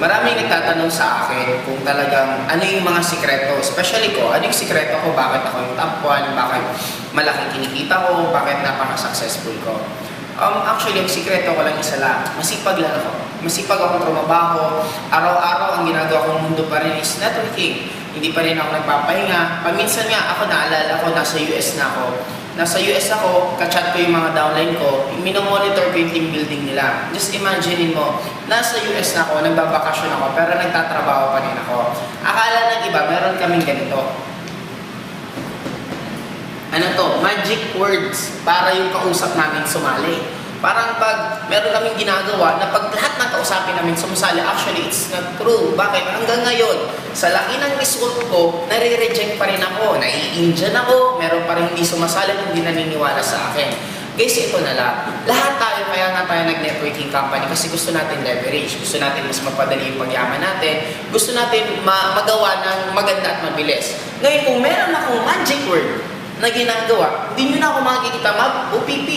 Maraming nagtatanong sa akin kung talagang ano yung mga sikreto, especially ko, ano yung sikreto ko, bakit ako yung top 1, bakit malaking kinikita ko, bakit napaka-successful ko. Actually, ang sikreto ko lang isa lang, masipag lang ako. Masipag akong trumabaho, araw-araw ang ginagawa kong mundo pa rin is networking. Hindi pa rin ako nagpapahinga. Paminsan nga ako naalala ko, nasa US na ako. Nasa US ako, kachat ko yung mga downline ko, minomonitor ko yung team building nila. Just imagine mo, nasa US na ako, nagbabakasyon ako, pero nagtatrabaho pa rin ako. Akala ng iba, meron kaming ganito. Ano to? Magic words para yung kausap namin sumali. Parang pag meron kaming ginagawa na pag lahat ng kausapin namin sumasali, actually it's not true. Bakit? Hanggang ngayon, sa laki ng result ko, nare-reject pa rin ako. Nai-Indian ako, meron pa rin hindi sumasali, hindi naniniwala sa akin. Guys, ito na lang. Lahat tayo, kaya nga tayo nag-networking company kasi gusto natin leverage. Gusto natin mas mapadali yung pagyaman natin. Gusto natin magawa ng maganda at mabilis. Ngayon, kung meron akong magic word na ginagawa, hindi nyo na ako makikita mag-OPP.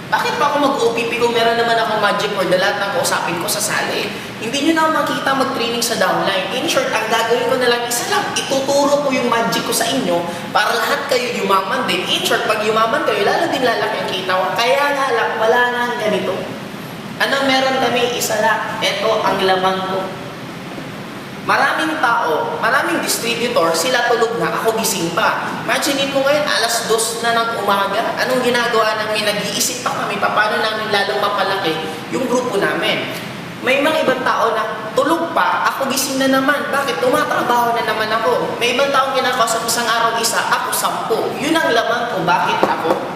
Bakit pa ako mag-OPP kung meron naman ako magic word na lahat ng kausapin ko sa sali? Hindi nyo na ako makita mag-training sa downline. In short, ang gagawin ko na lang isa lang, ituturo ko yung magic ko sa inyo para lahat kayo yumaman din. In short, pag yumaman kayo, lalo din lalaki ang kita ko. Kaya nga lang, wala na ang ganito. Ano meron kami? Isa lang. Ito ang laman ko. Maraming tao, maraming distributor, sila tulog na, ako gising pa. Imagine mo ngayon, alas 2 na ng umaga, anong ginagawa namin? Nag-iisip pa kami, paano namin lalong mapalaki yung grupo namin. May mga ibang tao na tulog pa, ako gising na naman. Bakit? Tumatrabaho na naman ako. May ibang taong kinakausap isang araw isa, ako 10. Yun ang laman ko, bakit ako?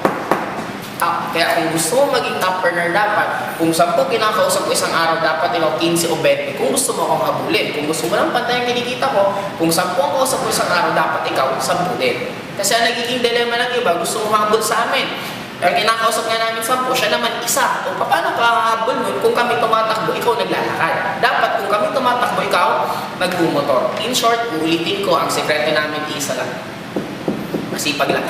Kaya kung gusto mo maging top earner dapat, kung 10 kinakausap ko isang araw, dapat ikaw 15 o 20. Kung gusto mo akong habulin, kung gusto mo lang pantay ang kinikita ko, kung 10 ang kausap ko isang araw, dapat ikaw 10 din. Kasi ang nagiging dilema ng iba, gusto mo habol sa amin. Ang kinakausap nga namin 10, siya naman isa. O paano ka habol mo? Kung kami tumatakbo, ikaw naglalakad. Dapat kung kami tumatakbo, ikaw nagbumotor. In short, uulitin ko, ang sekreto namin isa lang. Masipag lang.